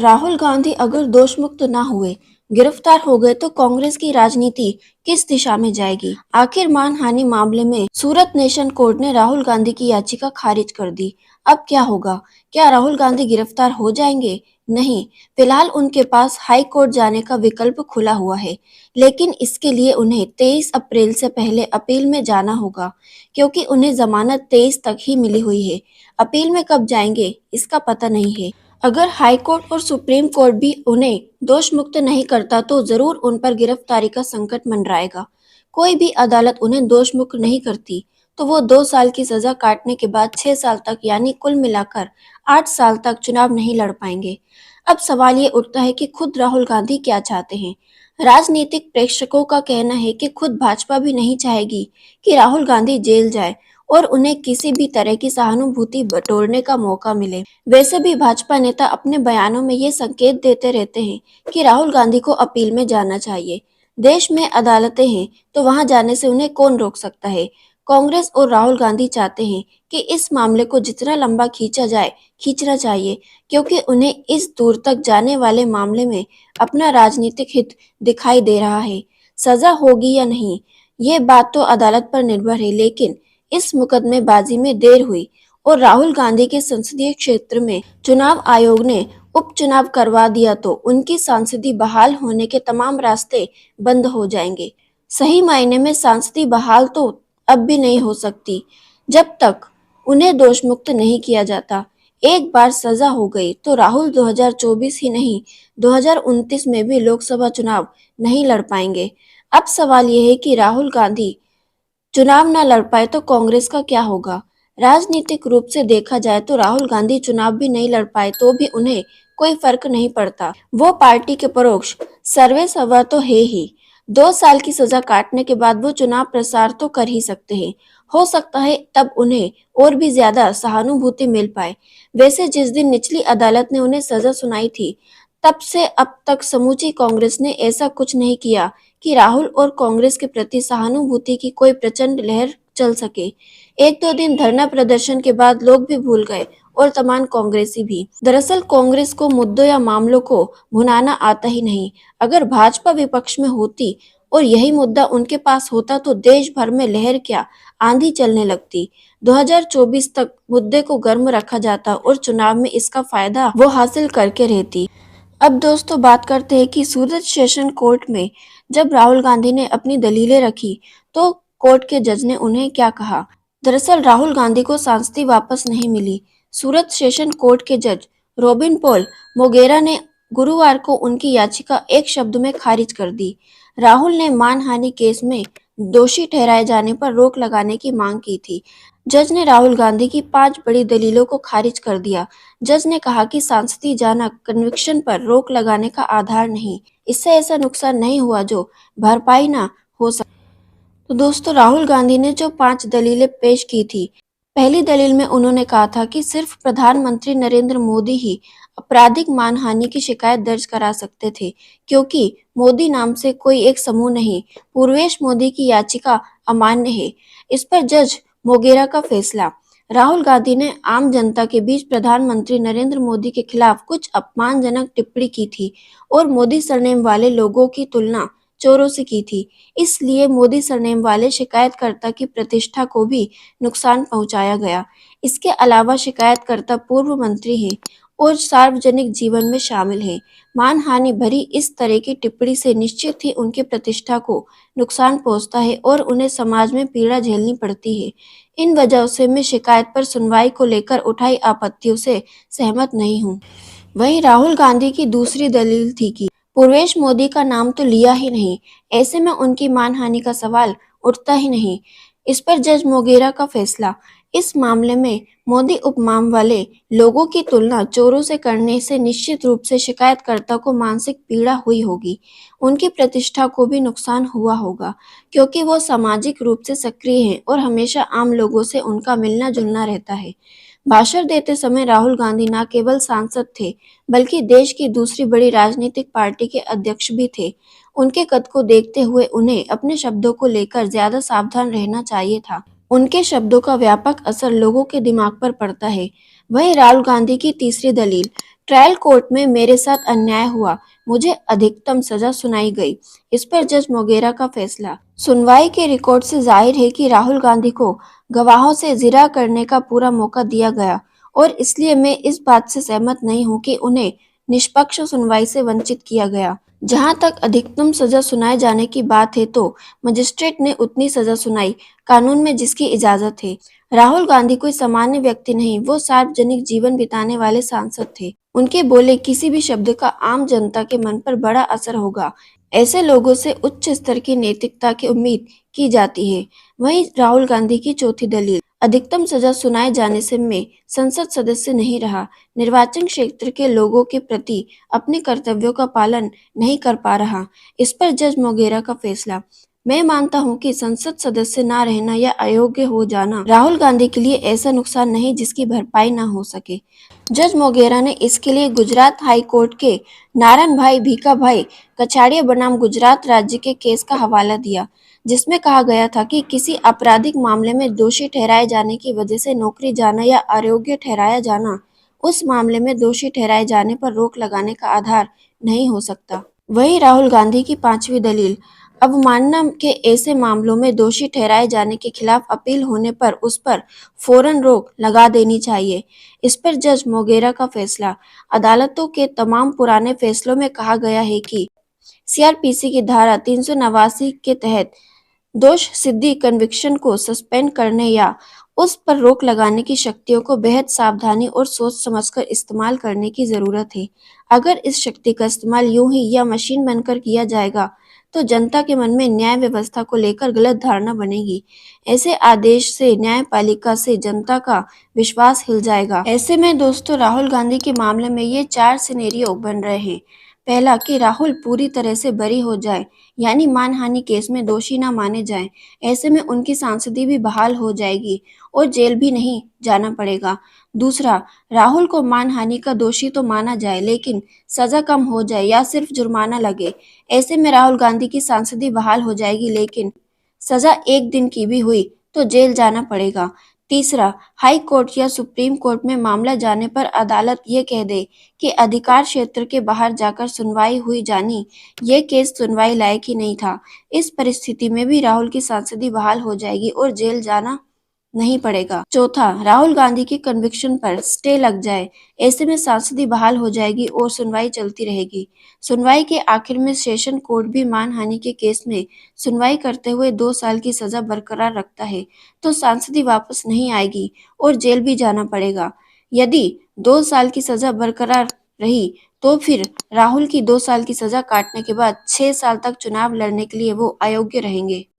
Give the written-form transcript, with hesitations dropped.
राहुल गांधी अगर दोषमुक्त न हुए, गिरफ्तार हो गए तो कांग्रेस की राजनीति किस दिशा में जाएगी? आखिर मानहानि मामले में सूरत नेशन कोर्ट ने राहुल गांधी की याचिका खारिज कर दी। अब क्या होगा? क्या राहुल गांधी गिरफ्तार हो जाएंगे? नहीं, फिलहाल उनके पास हाई कोर्ट जाने का विकल्प खुला हुआ है, लेकिन इसके लिए उन्हें 23 अप्रैल से पहले अपील में जाना होगा, क्योंकि उन्हें जमानत 23 तक ही मिली हुई है। अपील में कब जाएंगे, इसका पता नहीं है। अगर हाई कोर्ट और सुप्रीम कोर्ट भी उन्हें दोष मुक्त नहीं करता तो जरूर उन पर गिरफ्तारी का संकट मंडराएगा। कोई भी अदालत उन्हें दोष मुक्त नहीं करती तो वो 2 साल की सजा काटने के बाद 6 साल तक यानी कुल मिलाकर 8 साल तक चुनाव नहीं लड़ पाएंगे। अब सवाल ये उठता है कि खुद राहुल गांधी क्या चाहते हैं। राजनीतिक प्रेक्षकों का कहना है कि खुद भाजपा भी नहीं चाहेगी कि राहुल गांधी जेल जाए और उन्हें किसी भी तरह की सहानुभूति बटोरने का मौका मिले। वैसे भी भाजपा नेता अपने बयानों में ये संकेत देते रहते हैं कि राहुल गांधी को अपील में जाना चाहिए। देश में अदालतें हैं तो वहां जाने से उन्हें कौन रोक सकता है। कांग्रेस और राहुल गांधी चाहते हैं कि इस मामले को जितना लंबा खींचा जाए खींचना चाहिए, क्योंकि उन्हें इस दूर तक जाने वाले मामले में अपना राजनीतिक हित दिखाई दे रहा है। सजा होगी या नहीं, ये बात तो अदालत पर निर्भर है, लेकिन इस मुकदमेबाजी में देर हुई और राहुल गांधी के संसदीय क्षेत्र में चुनाव आयोग ने उपचुनाव करवा दिया तो उनकी सांसदी बहाल होने के तमाम रास्ते बंद हो जाएंगे। सही मायने में सांसदी बहाल तो अब भी नहीं हो सकती जब तक उन्हें दोष मुक्त नहीं किया जाता। एक बार सजा हो गई तो राहुल 2024 ही नहीं 2029 में भी लोकसभा चुनाव नहीं लड़ पाएंगे। अब सवाल यह है कि राहुल गांधी चुनाव न लड़ पाए तो कांग्रेस का क्या होगा? राजनीतिक रूप से देखा जाए तो राहुल गांधी चुनाव भी नहीं लड़ पाए तो भी उन्हें कोई फर्क नहीं पड़ता। वो पार्टी के परोक्ष सर्वे सर्वा तो है ही। 2 साल की सजा काटने के बाद वो चुनाव प्रसार तो कर ही सकते हैं। हो सकता है तब उन्हें और भी ज्यादा सहानुभूति मिल पाए। वैसे जिस दिन निचली अदालत ने उन्हें सजा सुनाई थी, तब से अब तक समूची कांग्रेस ने ऐसा कुछ नहीं किया कि राहुल और कांग्रेस के प्रति सहानुभूति की कोई प्रचंड लहर चल सके। 1-2 दिन धरना प्रदर्शन के बाद लोग भी भूल गए और तमाम कांग्रेसी भी। दरअसल कांग्रेस को मुद्दों या मामलों को भुनाना आता ही नहीं। अगर भाजपा विपक्ष में होती और यही मुद्दा उनके पास होता तो देश भर में लहर क्या आंधी चलने लगती। 2024 तक मुद्दे को गर्म रखा जाता और चुनाव में इसका फायदा वो हासिल करके रहती। अब दोस्तों बात करते हैं कि सूरत सेशन कोर्ट में जब राहुल गांधी ने अपनी दलीलें रखी तो कोर्ट के जज ने उन्हें क्या कहा। दरअसल राहुल गांधी को सांसदी वापस नहीं मिली। सूरत सेशन कोर्ट के जज रॉबिन पॉल मोगेरा ने गुरुवार को उनकी याचिका एक शब्द में खारिज कर दी। राहुल ने मानहानि केस में दोषी ठहराए जाने पर रोक लगाने की मांग की थी। जज ने राहुल गांधी की 5 बड़ी दलीलों को खारिज कर दिया। जज ने कहा कि सांसदी जाना कन्विक्शन पर रोक लगाने का आधार नहीं, इससे ऐसा नुकसान नहीं हुआ जो भरपाई ना हो सके। तो दोस्तों राहुल गांधी ने जो 5 दलीलें पेश की थी, पहली दलील में उन्होंने कहा था कि सिर्फ प्रधानमंत्री नरेंद्र मोदी ही आपराधिक मानहानि की शिकायत दर्ज करा सकते थे, क्योंकि मोदी नाम से कोई एक समूह नहीं। पूर्वेश मोदी की याचिका अमान्य है। इस पर जज मोगेरा का फैसला। राहुल गांधी ने आम जनता के बीच प्रधानमंत्री नरेंद्र मोदी के खिलाफ कुछ अपमानजनक टिप्पणी की थी और मोदी सरनेम वाले लोगों की तुलना चोरों से की थी। इसलिए मोदी सरनेम वाले शिकायतकर्ता की प्रतिष्ठा को भी नुकसान पहुंचाया गया। इसके अलावा शिकायतकर्ता पूर्व मंत्री हैं और सार्वजनिक जीवन में शामिल हैं। मानहानि भरी इस तरह की टिप्पणी से निश्चित ही उनकी प्रतिष्ठा को नुकसान पहुंचता है और उन्हें समाज में पीड़ा झेलनी पड़ती है। इन वजहों से मैं शिकायत पर सुनवाई को लेकर उठाई आपत्तियों से सहमत नहीं हूँ। वहीं राहुल गांधी की दूसरी दलील थी कि पूर्वेश मोदी का नाम तो लिया ही नहीं, ऐसे में उनकी मानहानि का सवाल उठता ही नहीं। इस पर जज मोगेरा का फैसला। इस मामले में मोदी उपनाम वाले लोगों की तुलना चोरों से करने से निश्चित रूप से शिकायतकर्ता को मानसिक पीड़ा हुई होगी। उनकी प्रतिष्ठा को भी नुकसान हुआ होगा, क्योंकि वो सामाजिक रूप से सक्रिय हैं और हमेशा आम लोगों से उनका मिलना जुलना रहता है। भाषण देते समय राहुल गांधी न केवल सांसद थे, बल्कि देश की दूसरी बड़ी राजनीतिक पार्टी के अध्यक्ष भी थे। उनके कद को देखते हुए उन्हें अपने शब्दों को लेकर ज्यादा सावधान रहना चाहिए था। उनके शब्दों का व्यापक असर लोगों के दिमाग पर पड़ता है। वहीं राहुल गांधी की तीसरी दलील, ट्रायल कोर्ट में मेरे साथ अन्याय हुआ, मुझे अधिकतम सजा सुनाई गई। इस पर जज मोगेरा का फैसला। सुनवाई के रिकॉर्ड से जाहिर है कि राहुल गांधी को गवाहों से जिरह करने का पूरा मौका दिया गया और इसलिए मैं इस बात से सहमत नहीं हूं कि उन्हें निष्पक्ष सुनवाई से वंचित किया गया। जहां तक अधिकतम सजा सुनाए जाने की बात है तो मजिस्ट्रेट ने उतनी सजा सुनाई, कानून में जिसकी इजाजत है। राहुल गांधी कोई सामान्य व्यक्ति नहीं, वो सार्वजनिक जीवन बिताने वाले सांसद थे। उनके बोले किसी भी शब्द का आम जनता के मन पर बड़ा असर होगा। ऐसे लोगों से उच्च स्तर की नैतिकता की उम्मीद की जाती है। वहीं राहुल गांधी की चौथी दलील, अधिकतम सजा सुनाए जाने से मैं संसद सदस्य नहीं रहा, निर्वाचन क्षेत्र के लोगों के प्रति अपने कर्तव्यों का पालन नहीं कर पा रहा। इस पर जज मोगेरा का फैसला। मैं मानता हूं कि संसद सदस्य ना रहना या अयोग्य हो जाना राहुल गांधी के लिए ऐसा नुकसान नहीं जिसकी भरपाई ना हो सके। जज मोगेरा ने इसके लिए गुजरात हाई कोर्ट के नारायण भाई भीखाभाई कछाड़िया बनाम गुजरात राज्य के केस का हवाला दिया, जिसमें कहा गया था कि किसी आपराधिक मामले में दोषी ठहराए जाने की वजह से नौकरी जाना या अयोग्य ठहराया जाना उस मामले में दोषी ठहराए जाने पर रोक लगाने का आधार नहीं हो सकता। वहीं राहुल गांधी की पांचवी दलील, अवमानना के ऐसे मामलों में दोषी ठहराए जाने के खिलाफ अपील होने पर उस पर फौरन रोक लगा देनी चाहिए। इस पर जज मोगेरा का फैसला। अदालतों के तमाम पुराने फैसलों में कहा गया है कि सीआरपीसी की धारा 389 के तहत दोष सिद्धि कन्विक्शन को सस्पेंड करने या उस पर रोक लगाने की शक्तियों को बेहद सावधानी और सोच समझकर इस्तेमाल करने की जरूरत है। अगर इस शक्ति का इस्तेमाल यूं ही या मशीन बनकर किया जाएगा तो जनता के मन में न्याय व्यवस्था को लेकर गलत धारणा बनेगी। ऐसे आदेश से न्यायपालिका से जनता का विश्वास हिल जाएगा। ऐसे में दोस्तों राहुल गांधी के मामले में ये 4 सिनेरियो बन रहे हैं। पहला कि राहुल पूरी तरह से बरी हो जाए, यानी मानहानि केस में दोषी ना माने जाएं। ऐसे में उनकी सांसदी भी बहाल हो जाएगी और जेल भी नहीं जाना पड़ेगा। दूसरा, राहुल को मानहानि का दोषी तो माना जाए लेकिन सजा कम हो जाए या सिर्फ जुर्माना लगे। ऐसे में राहुल गांधी की सांसदी बहाल हो जाएगी लेकिन सजा 1 दिन की भी हुई तो जेल जाना पड़ेगा। तीसरा, हाई कोर्ट या सुप्रीम कोर्ट में मामला जाने पर अदालत ये कह दे कि अधिकार क्षेत्र के बाहर जाकर सुनवाई हुई जानी, ये केस सुनवाई लायक ही नहीं था। इस परिस्थिति में भी राहुल की सांसदी बहाल हो जाएगी और जेल जाना नहीं पड़ेगा। चौथा, राहुल गांधी की कन्विक्शन पर स्टे लग जाए। ऐसे में सांसदी बहाल हो जाएगी और सुनवाई चलती रहेगी। सुनवाई के आखिर में सेशन कोर्ट भी मानहानि के केस में सुनवाई करते हुए 2 साल की सजा बरकरार रखता है तो सांसदी वापस नहीं आएगी और जेल भी जाना पड़ेगा। यदि 2 साल की सजा बरकरार रही तो फिर राहुल की 2 साल की सजा काटने के बाद 6 साल तक चुनाव लड़ने के लिए वो अयोग्य रहेंगे।